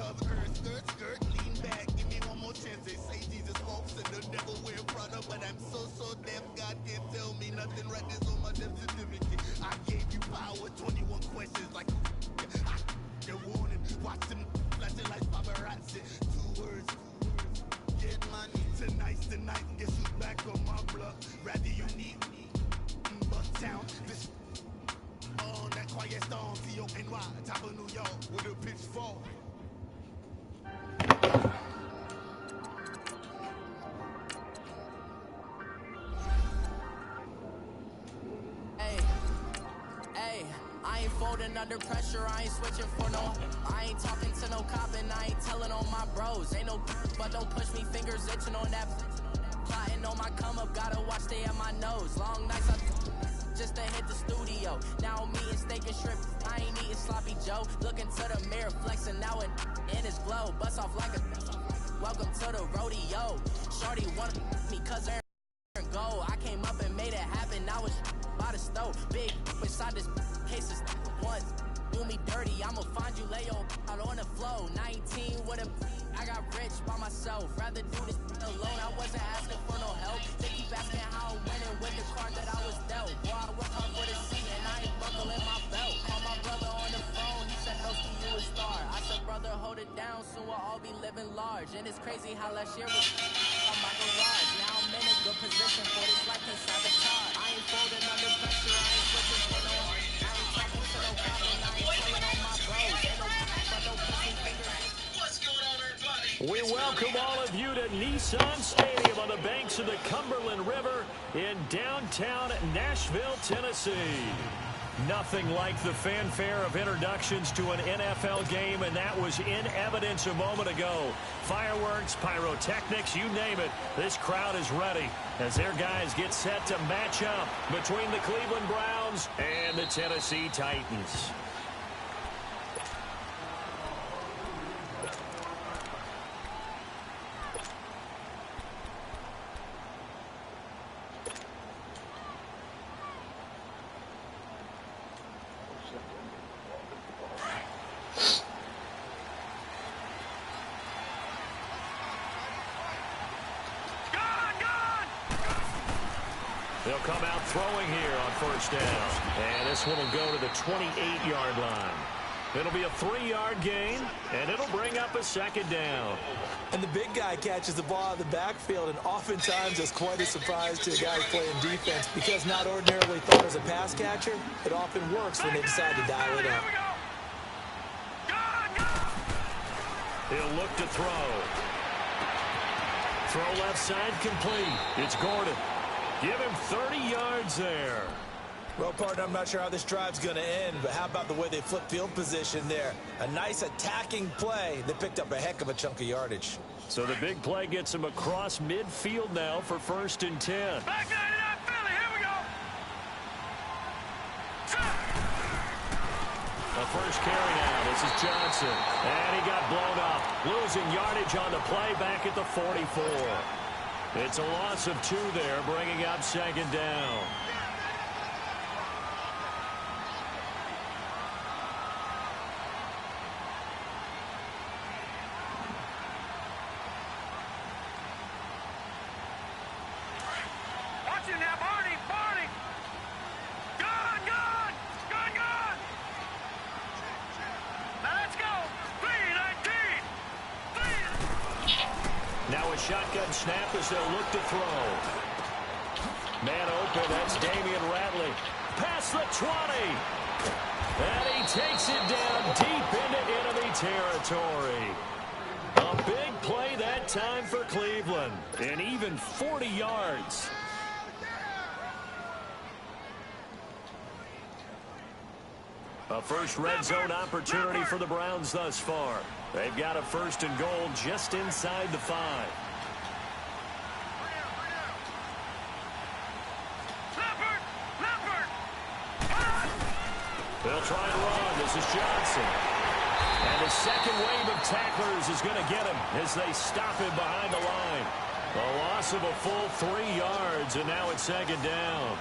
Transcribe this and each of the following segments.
Mother Earth, skirt, lean back, give me one more chance. They say Jesus walks and the devil wear Prada, but I'm so deaf, God can't tell me nothing. Right this on my death certificate. I gave you power, 21 questions like the warning. Watch them flashing like paparazzi. 2 words, get money. Tonight's the night, guess who's back on my block? Rather you need me, Bucktown. This on that quiet storm, C-O-N-Y, top of New York with a pitchfork. I ain't folding under pressure, I ain't switching for no. I ain't talking to no cop and I ain't telling on my bros. Ain't no but don't push me, fingers itching on that. Plotting on my come up, gotta watch stay at my nose. Long nights just to hit the studio. Now me and steak and shrimp, I ain't eating sloppy Joe. Looking to the mirror, flexing now and in his glow. Bust off like a welcome to the rodeo. Shorty wanted me cause her go. I came up and made it happen, now it's by the stove. Big beside this case is once do me dirty, I'ma find you lay out on the flow. 19 with a I got rich by myself, rather do this alone. I wasn't asking for no help, they keep asking how I'm winning with the card that I was dealt. Boy, I work hard for the seat and I ain't buckling my belt. Call my brother on the phone, he said Broski, you a star. I said brother, hold it down, soon we'll all be living large. And it's crazy how last year was on my garage. Now I'm in a good position for this life and sabotage. I ain't folding under pressure, I ain't switching for no. I ain't talking to no cop and I ain't telling on my bros. Ain't no but no pushing fingers. What's going on, everybody? We welcome all of you to Nissan Stadium on the banks of the Cumberland River in downtown Nashville, Tennessee. Nothing like the fanfare of introductions to an NFL game, and that was in evidence a moment ago. Fireworks, pyrotechnics, you name it. This crowd is ready as their guys get set to match up between the Cleveland Browns and the Tennessee Titans. They'll come out throwing here on first down. And this one will go to the 28-yard line. It'll be a 3-yard gain, and it'll bring up a second down. And the big guy catches the ball out of the backfield, and oftentimes is quite a surprise to a guy playing defense because not ordinarily thought as a pass catcher, it often works when they decide to dial it up. He'll look to throw. Throw left side complete. It's Gordon. Give him 30 yards there. Well, partner, I'm not sure how this drive's going to end, but how about the way they flip field position there? A nice attacking play. They picked up a heck of a chunk of yardage. So the big play gets him across midfield now for 1st and 10. Back 99 Philly, here we go. The first carry now. This is Johnson. And he got blown up. Losing yardage on the play back at the 44. It's a loss of 2 there, bringing up second down. Watch it now, Barney. Gone. Now let's go. 3-19. Now a shotgun snap as they'll look to throw. Man open, that's Damian Ratley. Past the 20. And he takes it down deep into enemy territory. A big play that time for Cleveland. And even 40 yards. A first red zone opportunity for the Browns thus far. They've got a 1st and goal just inside the 5. They'll try and run. This is Johnson. And the second wave of tacklers is going to get him as they stop him behind the line. A loss of a full 3 yards, and now it's second down.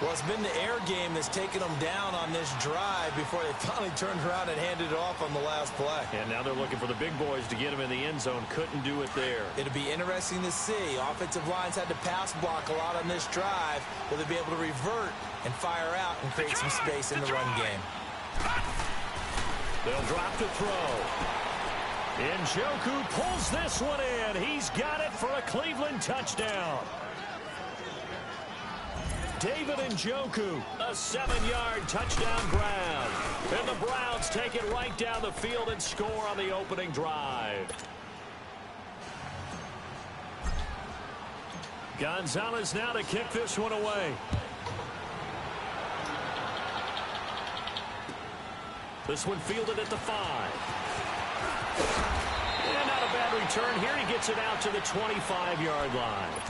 Well, it's been the air game that's taken them down on this drive before they finally turned around and handed it off on the last play. And now they're looking for the big boys to get him in the end zone. Couldn't do it there. It'll be interesting to see. Offensive lines had to pass block a lot on this drive. Will they be able to revert and fire out and create some space in the run game? They'll drop to throw. Njoku pulls this one in. He's got it for a Cleveland touchdown. David Njoku, a 7-yard touchdown grab. And the Browns take it right down the field and score on the opening drive. Gonzalez now to kick this one away. This one fielded at the 5. And not a bad return here. He gets it out to the 25-yard line.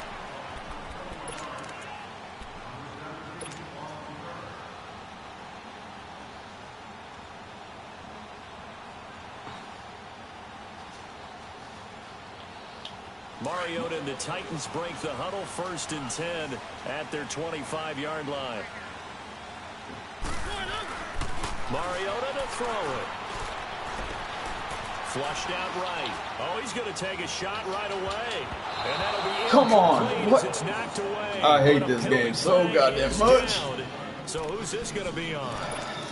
Mariota and the Titans break the huddle, 1st and 10 at their 25-yard line. Mariota to throw it. Flushed out right. Oh, he's going to take a shot right away. And that'll be come on. What? It's knocked away. I hate this game so goddamn much. So who's this going to be on?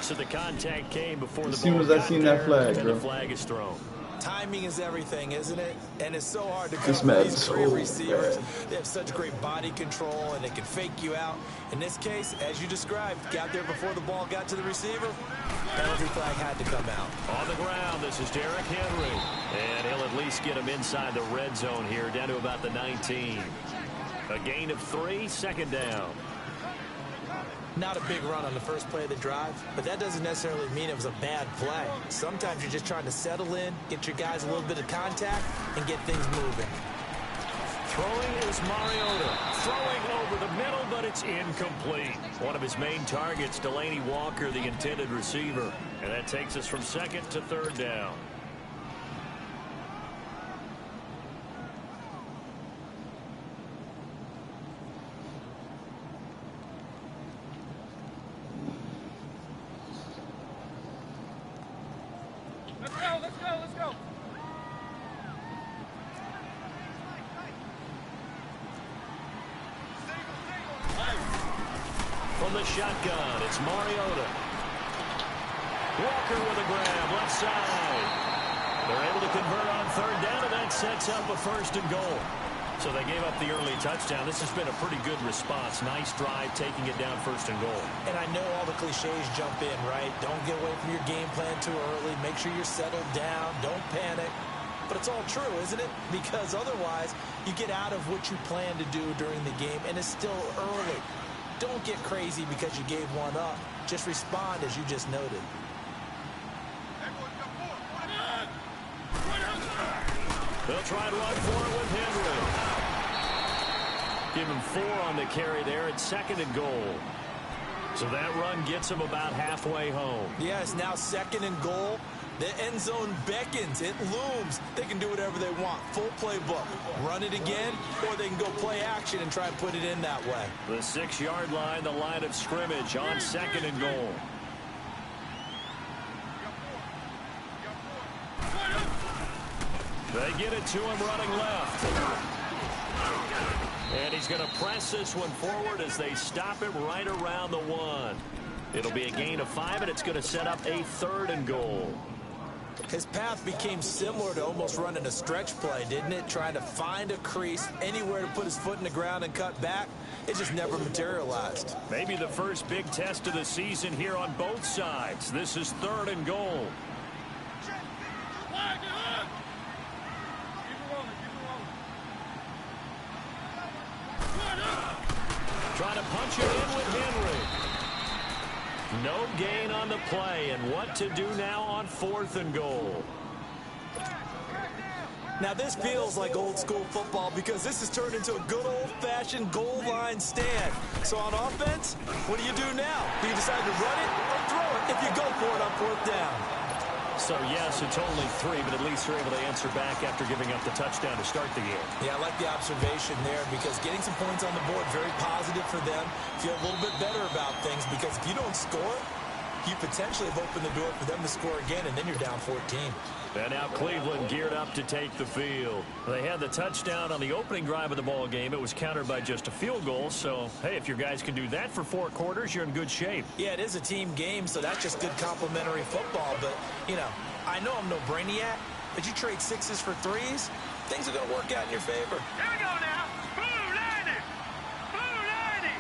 So the contact came before the ball. As soon as I seen that flag, bro. The flag is thrown. Timing is everything, isn't it? And it's so hard to This cover man's these so great receivers. bad. They have such great body control, and they can fake you out. In this case, as you described, got there before the ball got to the receiver. Penalty flag had to come out. On the ground, this is Derrick Henry. And he'll at least get him inside the red zone here, down to about the 19. A gain of 3, 2nd down. Not a big run on the first play of the drive, but that doesn't necessarily mean it was a bad play. Sometimes you're just trying to settle in, get your guys a little bit of contact, and get things moving. Throwing is Mariota. Throwing over the middle, but it's incomplete. One of his main targets, Delaney Walker, the intended receiver. And that takes us from 2nd to 3rd down. Let's go. From the shotgun, it's Mariota. Walker with a grab, left side. They're able to convert on 3rd down, and that sets up a 1st and goal. So they gave up the early touchdown. This has been a pretty good response. Nice drive, taking it down 1st and goal. And I know all the cliches jump in, right? Don't get away from your game plan too early. Make sure you're settled down. Don't panic. But it's all true, isn't it? Because otherwise, you get out of what you plan to do during the game, and it's still early. Don't get crazy because you gave one up. Just respond as you just noted. They'll try to run for it with Henry. Give him 4 on the carry there at 2nd and goal. So that run gets him about halfway home. Yes, now 2nd and goal. The end zone beckons. It looms. They can do whatever they want. Full playbook. Run it again, or they can go play action and try and put it in that way. The 6-yard line, the line of scrimmage on 2nd and goal. They get it to him running left. And he's going to press this one forward as they stop him right around the 1. It'll be a gain of 5, and it's going to set up a 3rd and goal. His path became similar to almost running a stretch play, didn't it? Trying to find a crease, anywhere to put his foot in the ground and cut back. It just never materialized. Maybe the first big test of the season here on both sides. This is 3rd and goal. Trying to punch it in with Henry. No gain on the play, and what to do now on 4th and goal. Now this feels like old school football because this has turned into a good old-fashioned goal line stand. So on offense, what do you do now? Do you decide to run it or throw it if you go for it on 4th down? So, yes, it's only 3, but at least they're able to answer back after giving up the touchdown to start the game. Yeah, I like the observation there because getting some points on the board, very positive for them. Feel a little bit better about things because if you don't score, you potentially have opened the door for them to score again, and then you're down 14. And now Cleveland geared up to take the field. They had the touchdown on the opening drive of the ball game. It was countered by just a field goal. So, hey, if your guys can do that for 4 quarters, you're in good shape. Yeah, it is a team game, so that's just good complementary football. But, you know, I know I'm no brainiac, but you trade 6s for 3s, things are going to work out in your favor. Here we go now. Blue 90. Blue 90.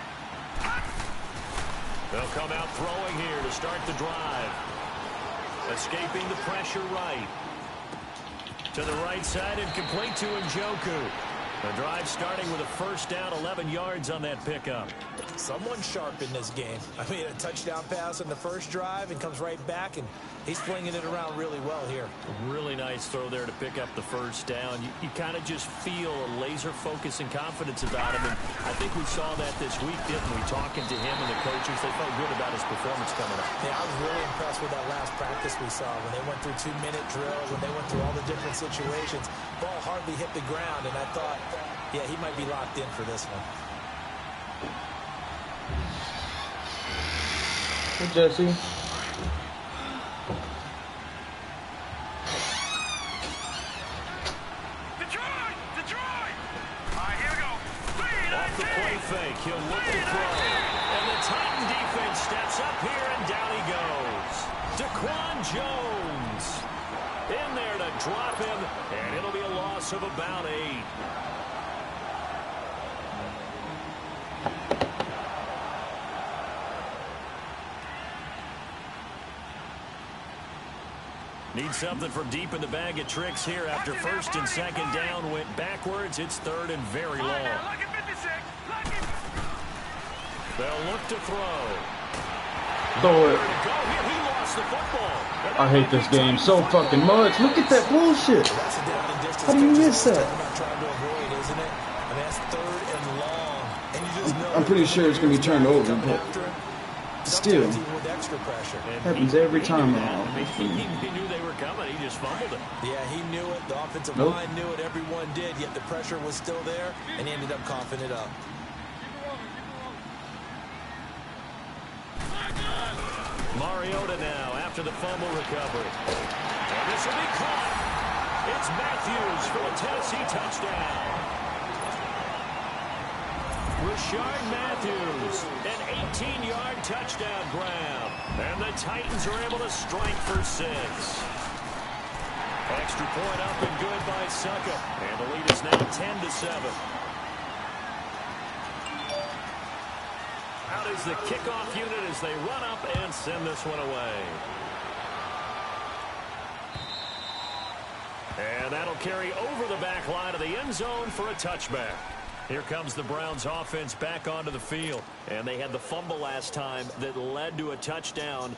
They'll come out throwing here to start the drive. Escaping the pressure right. To the right side and complete to Njoku. The drive starting with a first down, 11 yards on that pickup. Someone sharp in this game. I mean, a touchdown pass on the first drive and comes right back, and he's flinging it around really well here. A really nice throw there to pick up the first down. You kind of just feel a laser focus and confidence about him, and I think we saw that this week, didn't we? Talking to him and the coaches, they felt good about his performance coming up. Yeah, I was really impressed with that last practice we saw when they went through 2-minute drills, when they went through all the different situations. Ball hardly hit the ground, and I thought, yeah, he might be locked in for this one. Hey, Jesse. Detroit! Detroit! All right, here we go. Off the play fake, he'll look to throw. And the Titan defense steps up here, and down he goes. Daquan Jones in there to drop him, and it'll be a loss of about 8. Need something from deep in the bag of tricks here after first and second down went backwards. It's third and very long. They'll look to throw. Throw it. He lost the football. I hate this game so fucking much. Look at that bullshit. That's a down and distance. How do you miss that? I'm not trying to avoid, isn't it? I mean, that's third and long. And you just know I'm pretty sure it's going to be turned over, but still. with extra pressure. Happens every time. He knew they were coming. He just fumbled it. Yeah, he knew it. The offensive line knew it. Everyone did. Yet the pressure was still there, and he ended up coughing it up. Mariota now after the fumble recovery. And this will be caught. It's Matthews for a Tennessee touchdown. Rashard Matthews, an 18-yard touchdown grab. And the Titans are able to strike for 6. Extra point up and good by Suckup. And the lead is now 10-7. Out is the kickoff unit as they run up and send this one away. And that'll carry over the back line of the end zone for a touchback. Here comes the Browns offense back onto the field. And they had the fumble last time that led to a touchdown.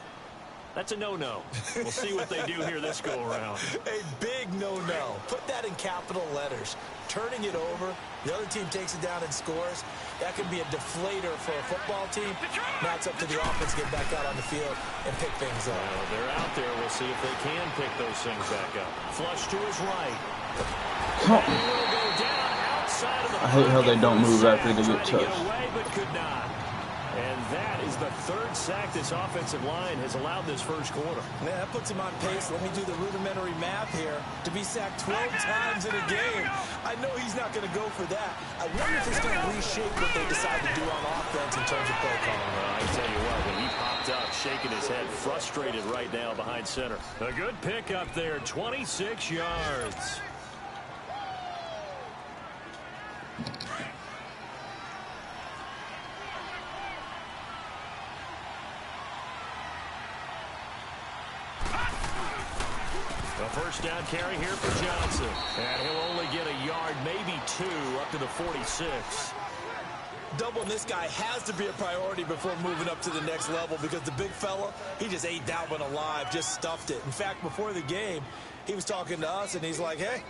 That's a no-no. We'll see what they do here this go-around. A big no-no. Put that in capital letters. Turning it over, the other team takes it down and scores. That could be a deflator for a football team. Now it's up to the offense to get back out on the field and pick things up. Well, they're out there. We'll see if they can pick those things back up. Flush to his right. Will go down outside of the I hate how they don't move after they Tried get to touched. away, but could not. And that is the 3rd sack this offensive line has allowed this first quarter. Man, that puts him on pace. Let me do the rudimentary math here. To be sacked 12 times in a game, I know he's not going to go for that. I wonder if it's going to reshape what they decide to do on offense in terms of play calling. Well, I tell you what, when he popped up, shaking his head, frustrated right now behind center. A good pick up there, 26 yards. A first down carry here for Johnson. And he'll only get a yard, maybe 2, up to the 46. Doubling this guy has to be a priority before moving up to the next level because the big fella, he just ate that one alive, just stuffed it. In fact, before the game, he was talking to us, and he's like, hey,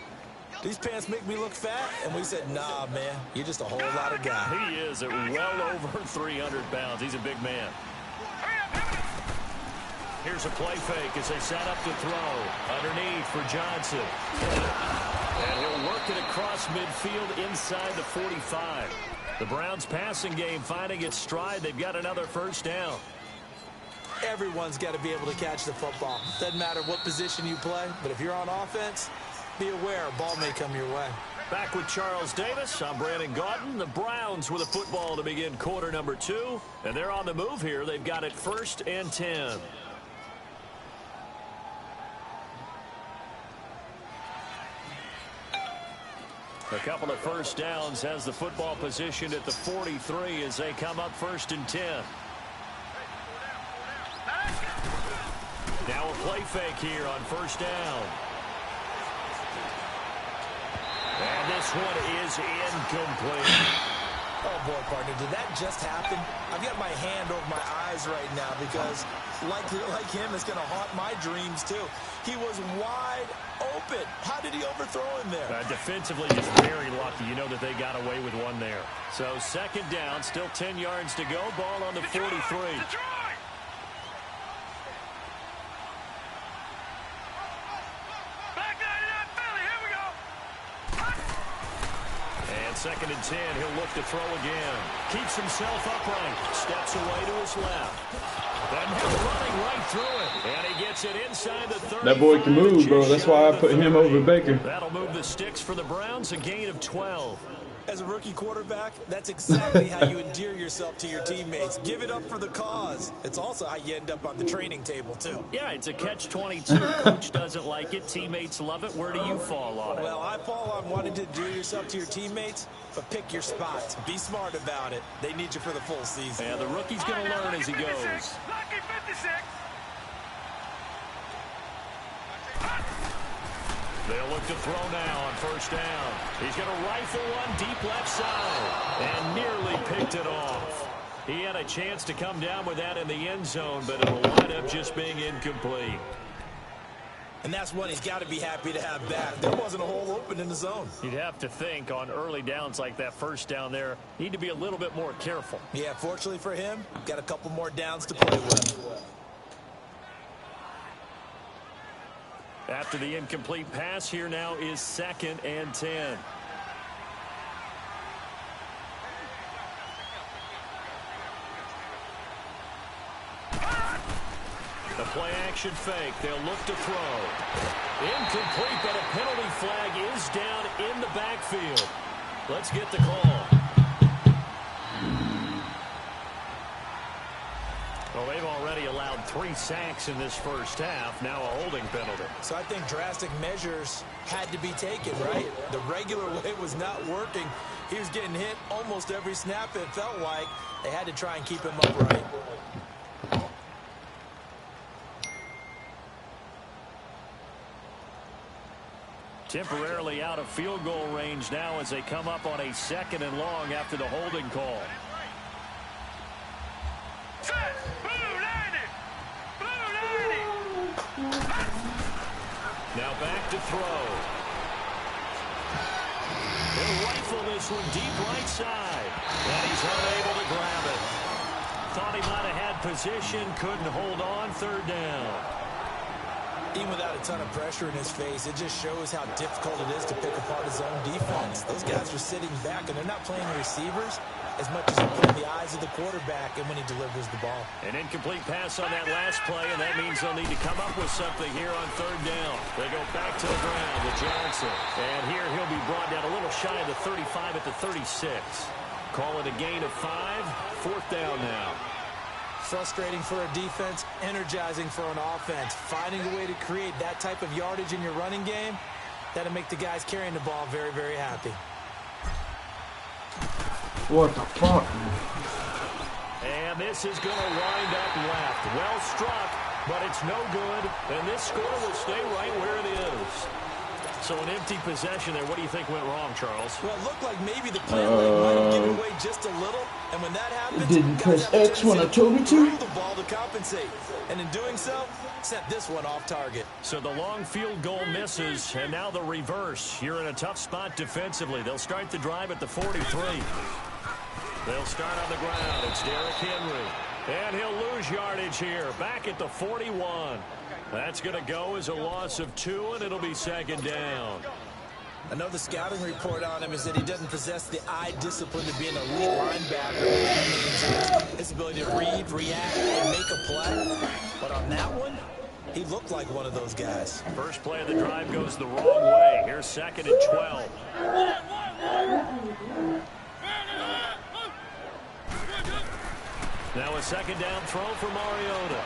these pants make me look fat? And we said, nah, man, you're just a whole lot of guy. He is at well over 300 pounds. He's a big man. Here's a play fake as they set up to throw. Underneath for Johnson. And he'll work it across midfield inside the 45. The Browns passing game finding its stride. They've got another first down. Everyone's got to be able to catch the football. Doesn't matter what position you play, but if you're on offense, be aware a ball may come your way. Back with Charles Davis, I'm Brandon Gaudin. The Browns with a football to begin quarter number 2. And they're on the move here. They've got it 1st and 10. A couple of first downs has the football positioned at the 43 as they come up 1st and 10. Now a play fake here on 1st down. And this one is incomplete. Oh, boy, partner, did that just happen? I've got my hand over my eyes right now because, like him, it's going to haunt my dreams, too. He was wide open. How did he overthrow him there? Defensively, just very lucky. You know that they got away with one there. So 2nd down, still 10 yards to go. Ball on the 43. And 2nd and 10, he'll look to throw again. Keeps himself upright. Steps away to his left. And he's running right through it. And he gets it inside the 35. That boy can move, bro. That's why I put him over Baker. That'll move the sticks for the Browns, a gain of 12. As a rookie quarterback, that's exactly how you endear yourself to your teammates. Give it up for the cause. It's also how you end up on the training table, too. Yeah, it's a catch-22. Coach doesn't like it. Teammates love it. Where do you fall on it? Well, I fall on wanting to endear yourself to your teammates, but pick your spots. Be smart about it. They need you for the full season. Yeah, the rookie's going to learn as he goes. Lucky 56. They'll look to throw now on 1st down. He's going to rifle one deep left side and nearly picked it off. He had a chance to come down with that in the end zone, but it'll wind up just being incomplete. And that's one he's got to be happy to have back. There wasn't a hole open in the zone. You'd have to think on early downs like that 1st down there, need to be a little bit more careful. Yeah, fortunately for him, got a couple more downs to play with. After the incomplete pass, here now is 2nd and 10. The play action fake. They'll look to throw. Incomplete, but a penalty flag is down in the backfield. Let's get the call. Well, they've already allowed 3 sacks in this 1st half. Now a holding penalty. So I think drastic measures had to be taken, right? The regular way was not working. He was getting hit almost every snap, it felt like. They had to try and keep him upright. Temporarily out of field goal range now as they come up on a 2nd and long after the holding call. Now back to throw. He'll rifle this one deep right side. And he's unable to grab it. Thought he might have had position, couldn't hold on. 3rd down. Even without a ton of pressure in his face, it just shows how difficult it is to pick apart his own defense. Those guys are sitting back, and they're not playing receivers as much as they're playing the eyes of the quarterback and when he delivers the ball. An incomplete pass on that last play, and that means they'll need to come up with something here on 3rd down. They go back to the ground with Johnson. And here he'll be brought down a little shy of the 35 at the 36. Call it a gain of 5. 4th down now. Frustrating for a defense, energizing for an offense. Finding a way to create that type of yardage in your running game, that'll make the guys carrying the ball very, very happy. What the fuck? And this is going to wind up left. Well struck, but it's no good. And this score will stay right where it is. So an empty possession there. What do you think went wrong, Charles? Well, it looked like maybe the play might have given away just a little. And when that happens, Didn't press X when I told me to. threw the ball to compensate. And in doing so, sent this one off target. So the long field goal misses, and now the reverse. You're in a tough spot defensively. They'll start the drive at the 43. They'll start on the ground. It's Derrick Henry. And he'll lose yardage here. Back at the 41. That's going to go as a loss of 2, and it'll be second down. I know the scouting report on him is that he doesn't possess the eye discipline to be an elite linebacker. What that means is his ability to read, react, and make a play. But on that one, he looked like one of those guys. First play of the drive goes the wrong way. Here's second and 12. Now a second down throw for Mariota.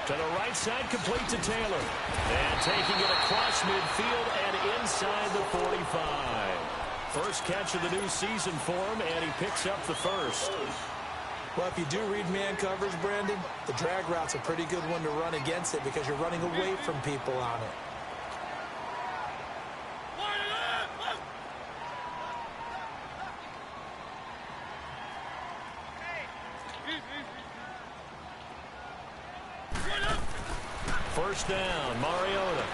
To the right side, complete to Taylor. And taking it across midfield and inside the 45. First catch of the new season for him, and he picks up the first. Well, if you do read man coverage, Brandon, the drag route's a pretty good one to run against it because you're running away from people on it. First down, Mariota.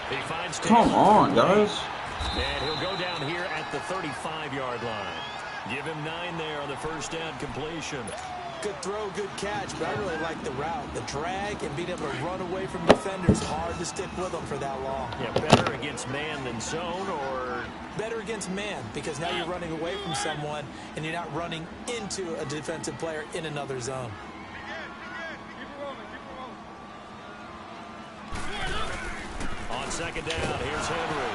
He finds Come on, guys. And he'll go down here at the 35-yard line. Give him 9 there on the first down completion. Good throw, good catch, but I really like the route. The drag and being able to run away from defenders, hard to stick with them for that long. Yeah, better against man than zone, or? Better against man, because now you're running away from someone and you're not running into a defensive player in another zone. On second down, here's Henry.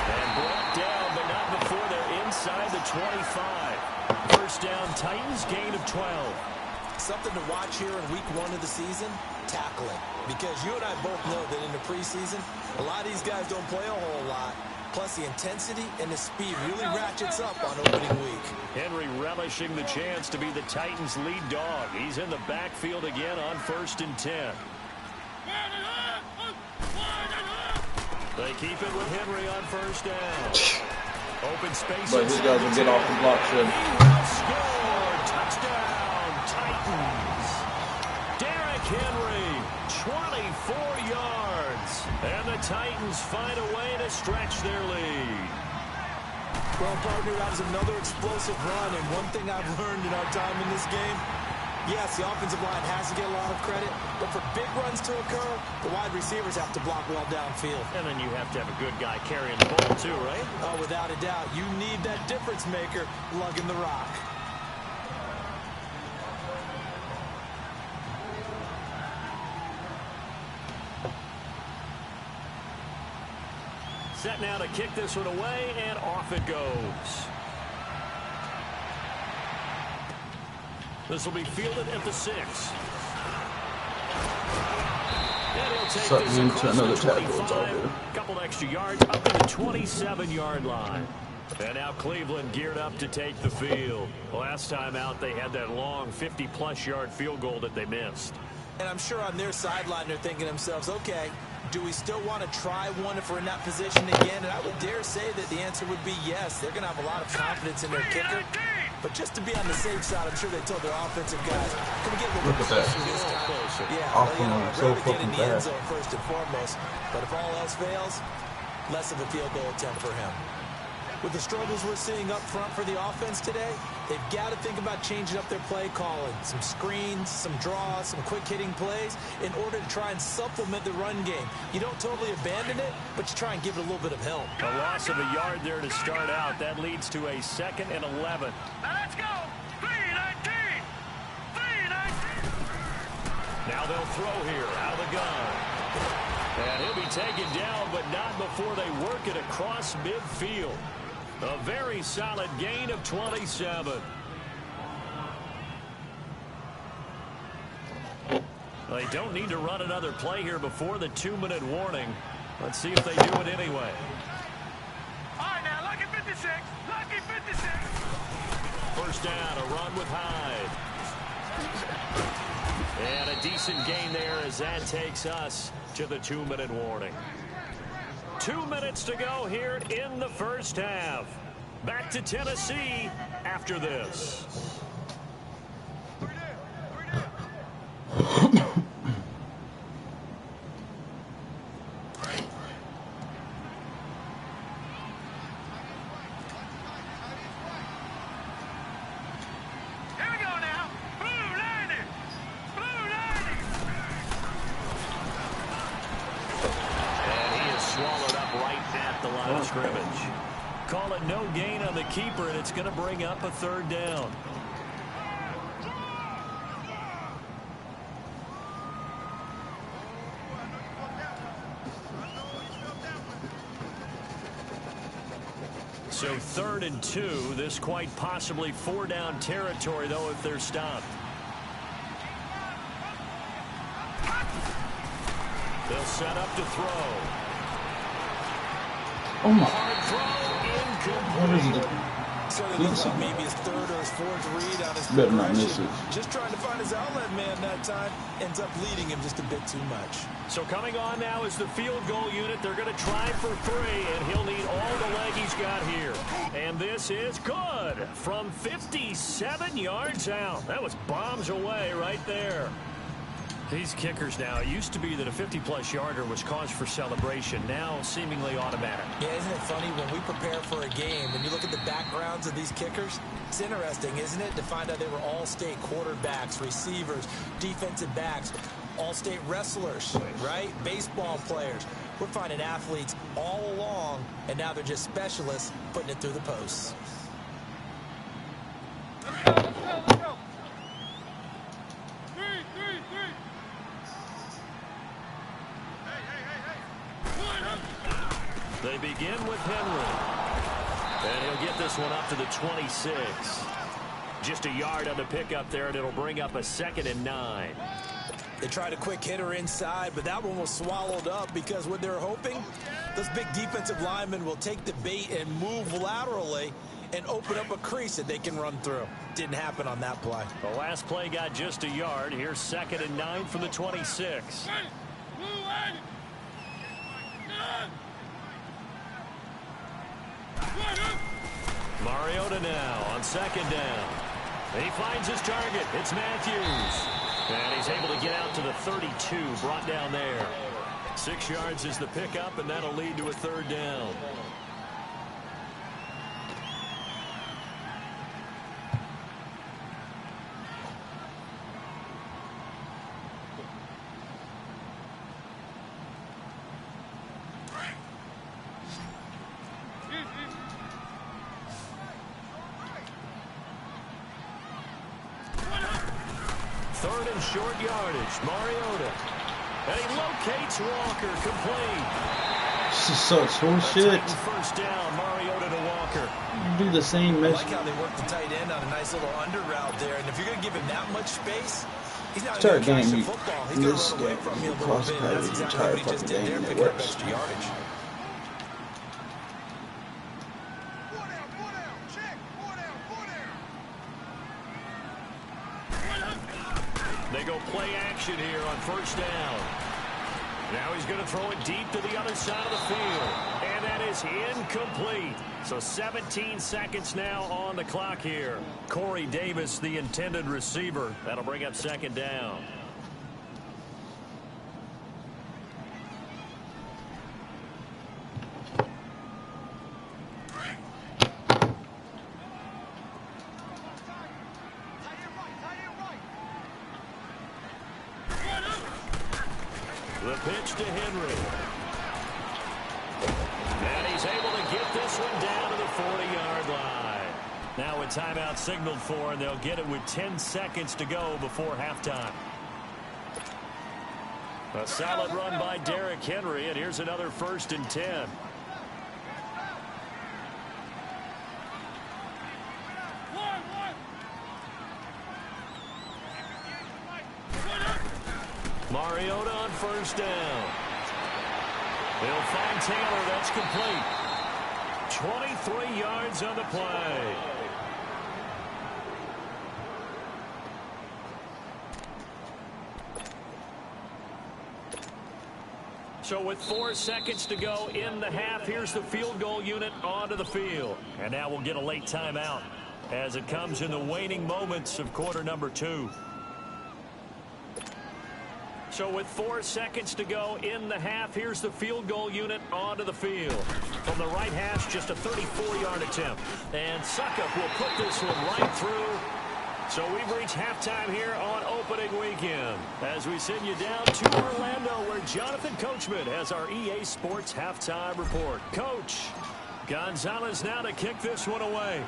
And brought down, but not before they're inside the 25. First down, Titans, gain of 12. Something to watch here in week 1 of the season, tackling. Because you and I both know that in the preseason, a lot of these guys don't play a whole lot. Plus, the intensity and the speed really ratchets up on opening week. Henry relishing the chance to be the Titans' lead dog. He's in the backfield again on 1st and 10. They keep it with Henry on first down. Open space. But these guys will get off the block soon. Score! Touchdown, Titans. Derrick Henry, 24 yards. And the Titans find a way to stretch their lead. Well, partner, that was another explosive run. And one thing I've learned in our time in this game, yes, the offensive line has to get a lot of credit, but for big runs to occur, the wide receivers have to block well downfield. And then you have to have a good guy carrying the ball too, right? Oh, without a doubt. You need that difference maker lugging the rock. Set now to kick this one away, and off it goes. This will be fielded at the 6. And he'll take this across the 25. Couple extra yards up to the 27-yard line. And now Cleveland geared up to take the field. Last time out, they had that long 50-plus yard field goal that they missed. And I'm sure on their sideline, they're thinking to themselves, okay, do we still want to try one if we're in that position again? And I would dare say that the answer would be yes. They're going to have a lot of confidence in their kicker. But just to be on the safe side, I'm sure they told their offensive guys, can we get a little bit closer this time? Yeah, so get fucking in the end bad. zone first and foremost. But if all else fails, less of a field goal attempt for him. With the struggles we're seeing up front for the offense today, they've got to think about changing up their play calling. Some screens, some draws, some quick-hitting plays in order to try and supplement the run game. You don't totally abandon it, but you try and give it a little bit of help. A loss of a yard there to start out. That leads to a 2nd and 11. Now let's go. 3-19. 3-19. Now they'll throw here out of the gun. And he'll be taken down, but not before they work it across midfield. A very solid gain of 27. They don't need to run another play here before the 2-minute warning. Let's see if they do it anyway. All right, now, lucky 56. Lucky 56. First down, a run with Hyde. And a decent gain there as that takes us to the 2-minute warning. 2 minutes to go here in the first half. Back to Tennessee after this. Here we line of scrimmage. Call it no gain on the keeper, and it's going to bring up a third down. So 3rd and 2. This quite possibly 4-down territory, though, if they're stopped. They'll set up to throw. Oh my. Hard throw, What is incomplete. it? So it looks like maybe his 3rd or his 4th read on his Better not miss progression. it. Just trying to find his outlet man that time. Ends up leading him just a bit too much. So coming on now is the field goal unit. They're going to try for 3, and he'll need all the leg he's got here. And this is good from 57 yards out. That was bombs away right there. These kickers now, it used to be that a 50-plus yarder was cause for celebration. Now seemingly automatic. Yeah, isn't it funny when we prepare for a game and you look at the backgrounds of these kickers? It's interesting, isn't it, to find out they were all-state quarterbacks, receivers, defensive backs, all-state wrestlers, right? Baseball players. We're finding athletes all along, and now they're just specialists putting it through the posts. They begin with Henry. And he'll get this one up to the 26. Just a yard on the pickup there, and it'll bring up a 2nd and 9. They tried a quick hitter inside, but that one was swallowed up because what they're hoping, those big defensive linemen will take the bait and move laterally and open up a crease that they can run through. Didn't happen on that play. The last play got just a yard. Here's 2nd and 9 from the 26. Mariota now on 2nd down. He finds his target. It's Matthews. And he's able to get out to the 32, brought down there. 6 yards is the pickup, and that'll lead to a 3rd down. Short yardage, Mariota. And he locates Walker, complete. This is such horseshit. 1st down, Mariota to Walker. Do the same I mess. like how they work the tight end on a nice little under route there. And if you're going to give him that much space, he's not going to catch the football. He's going to run away from you a little bit. And that's exactly what he just did there, picking up extra yardage. They go play action here on 1st down. Now he's going to throw it deep to the other side of the field. And that is incomplete. So 17 seconds now on the clock here. Corey Davis, the intended receiver. That'll bring up 2nd down. The pitch to Henry. And he's able to get this one down to the 40-yard line. Now a timeout signaled for, and they'll get it with 10 seconds to go before halftime. A solid run by Derrick Henry, and here's another 1st and 10. Mariota on 1st down. They'll find Taylor. That's complete. 23 yards on the play. So with 4 seconds to go in the half, here's the field goal unit onto the field. And now we'll get a late timeout as it comes in the waning moments of quarter number 2. So with 4 seconds to go in the half, here's the field goal unit onto the field. From the right hash, just a 34-yard attempt. And Suckup will put this one right through. So we've reached halftime here on opening weekend as we send you down to Orlando where Jonathan Coachman has our EA Sports halftime report. Coach, Gonzalez now to kick this one away.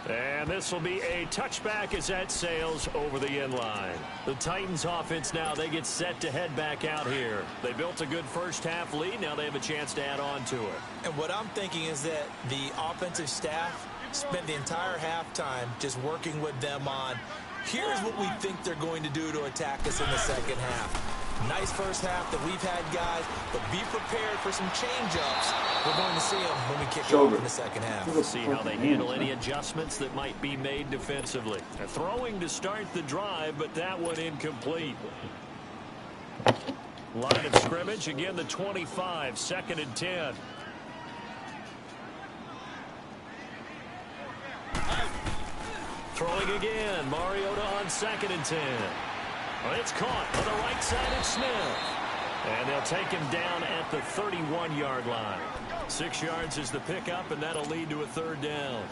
And this will be a touchback as that sails over the end line. The Titans offense now, they get set to head back out here. They built a good first half lead. Now they have a chance to add on to it. And what I'm thinking is that the offensive staff spent the entire halftime just working with them on, here's what we think they're going to do to attack us in the second half. Nice first half that we've had, guys, but be prepared for some change-ups. We're going to see them when we kick it off in the second half. We'll see how they handle any adjustments that might be made defensively. A throwing to start the drive, but that one incomplete. Line of scrimmage, again the 25, 2nd and 10. Throwing again, Mariota on 2nd and 10. Well, it's caught on the right side of Smith. And they'll take him down at the 31-yard line. 6 yards is the pickup, and that'll lead to a 3rd down.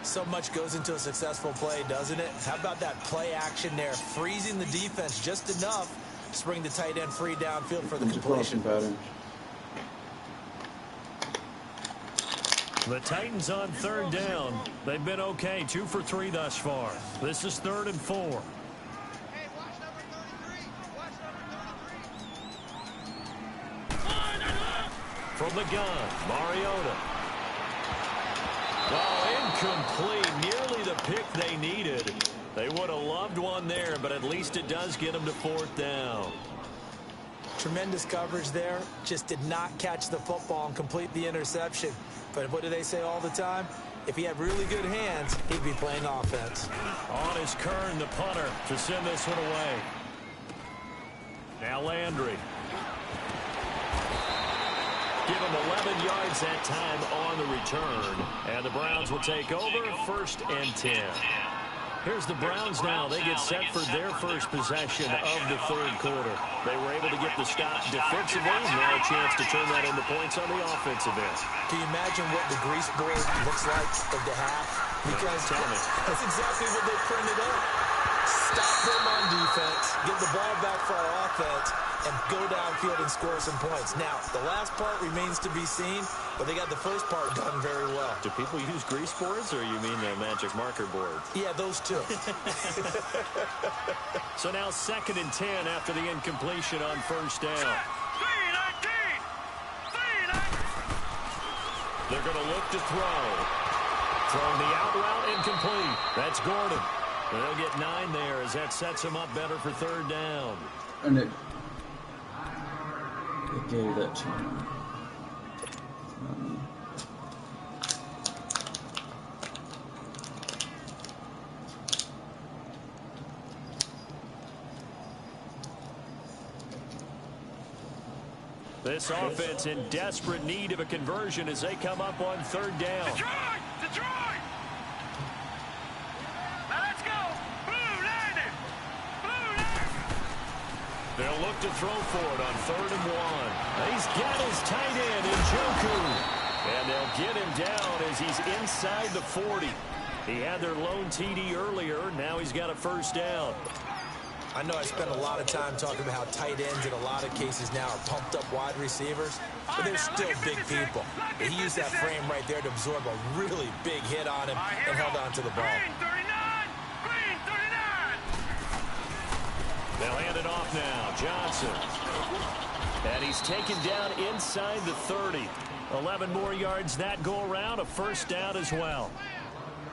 So much goes into a successful play, doesn't it? How about that play action there? Freezing the defense just enough to bring the tight end free downfield for the completion. The Titans on 3rd down. They've been okay, 2 for 3 thus far. This is 3rd and 4. From the gun, Mariota. Oh, incomplete. Nearly the pick they needed. They would have loved one there, but at least it does get them to 4th down. Tremendous coverage there. Just did not catch the football and complete the interception. But what do they say all the time? If he had really good hands, he'd be playing offense. On is Kern, the punter, to send this one away. Now Landry. Give him 11 yards that time on the return. And the Browns will take over, 1st and 10. Here's the Browns now. They get set for their first possession of the 3rd quarter. They were able to get the stop defensively. Now a chance to turn that into points on the offensive end. Can you imagine what the grease board looks like at the half? Because that's exactly what they printed up. Stop them on defense, get the ball back for our offense, and go downfield and score some points. Now, the last part remains to be seen, but they got the first part done very well. Do people use grease boards, or you mean the magic marker board? Yeah, those two. So now 2nd and 10 after the incompletion on 1st down. They're going to look to throw. Throwing the out route incomplete. That's Gordon. They'll get 9 there as that sets them up better for 3rd down. And it gave that to him. This offense in desperate need of a conversion as they come up on 3rd down. Detroit! Now let's go! Blue landed! Blue landed! They'll look to throw for it on 3rd and 1. He's got his tight end in Njoku. And they'll get him down as he's inside the 40. He had their lone TD earlier. Now he's got a 1st down. I know I spent a lot of time talking about how tight ends in a lot of cases now are pumped up wide receivers, but they're still big people. He used that frame right there to absorb a really big hit on him and held on to the ball. Green 39! They'll hand it off now. Johnson. And he's taken down inside the 30. 11 more yards that go around. A 1st down as well.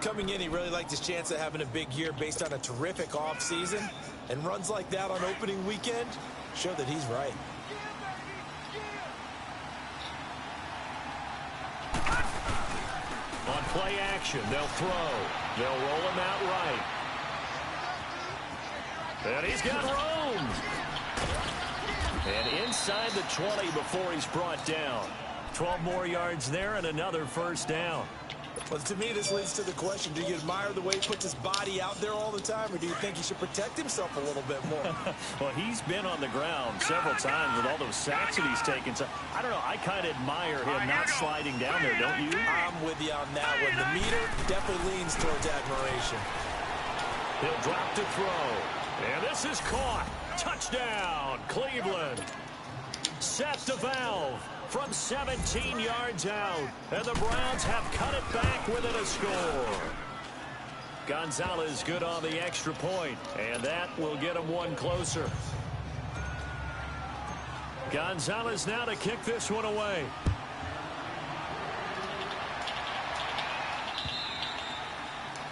Coming in, he really liked his chance of having a big year based on a terrific offseason. And runs like that on opening weekend show that he's right. On play action, they'll throw. They'll roll him out right. And he's got room. And inside the 20 before he's brought down. 12 more yards there and another 1st down. Well, to me, this leads to the question, do you admire the way he puts his body out there all the time, or do you think he should protect himself a little bit more? Well, he's been on the ground several times with all those sacks that he's taken. So, I don't know, I kind of admire him not sliding down there, don't you? I'm with you on that one. The meter definitely leans towards admiration. He'll drop to throw. And this is caught. Touchdown, Cleveland. Set to Valve from 17 yards out. And the Browns have cut it back within a score. Gonzalez good on the extra point, and that will get him one closer. Gonzalez now to kick this one away.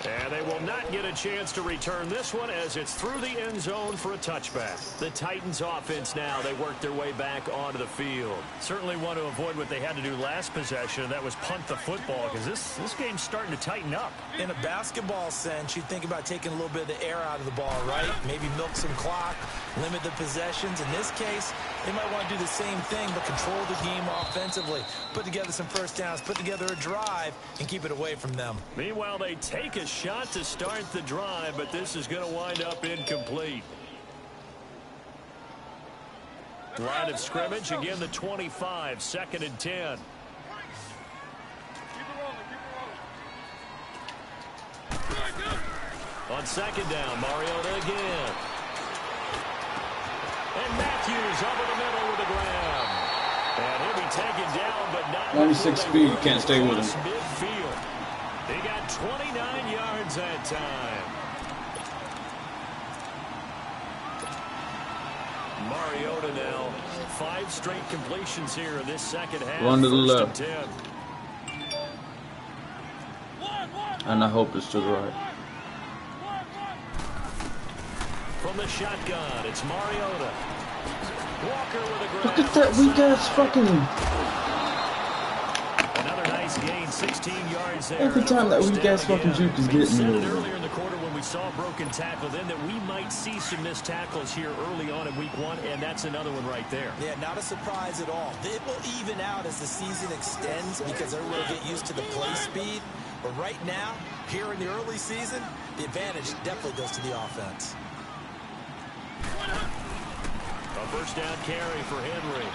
And they will not get a chance to return this one as it's through the end zone for a touchback. The Titans offense now, they work their way back onto the field. Certainly want to avoid what they had to do last possession, and that was punt the football, because this game's starting to tighten up. In a basketball sense, you think about taking a little bit of the air out of the ball, right? Maybe milk some clock, limit the possessions. In this case, they might want to do the same thing, but control the game offensively. Put together some first downs, put together a drive, and keep it away from them. Meanwhile, they take a shot to start the drive, but this is going to wind up incomplete. Line of scrimmage, again the 25, 2nd and 10. On 2nd down, Mariota again. And Matthews over the middle with a grab. And he'll be taken down, but not 96 speed, you can't stay with him. Midfield. He got 29 yards that time. Mariota now, 5 straight completions here in this second half. Run to the First left. and 10. And I hope it's to the right. From the shotgun, it's Mariota. Walker with a grab. Look at that weak ass fucking. Another nice gain, 16 yards there. Every time that weak ass fucking juke is We getting said me. it earlier in the quarter when we saw a broken tackle, then that we might see some missed tackles here early on in week 1, and that's another one right there. Yeah, not a surprise at all. It will even out as the season extends because everyone will get used to the play speed. But right now, here in the early season, the advantage definitely goes to the offense. A first down carry for Henry.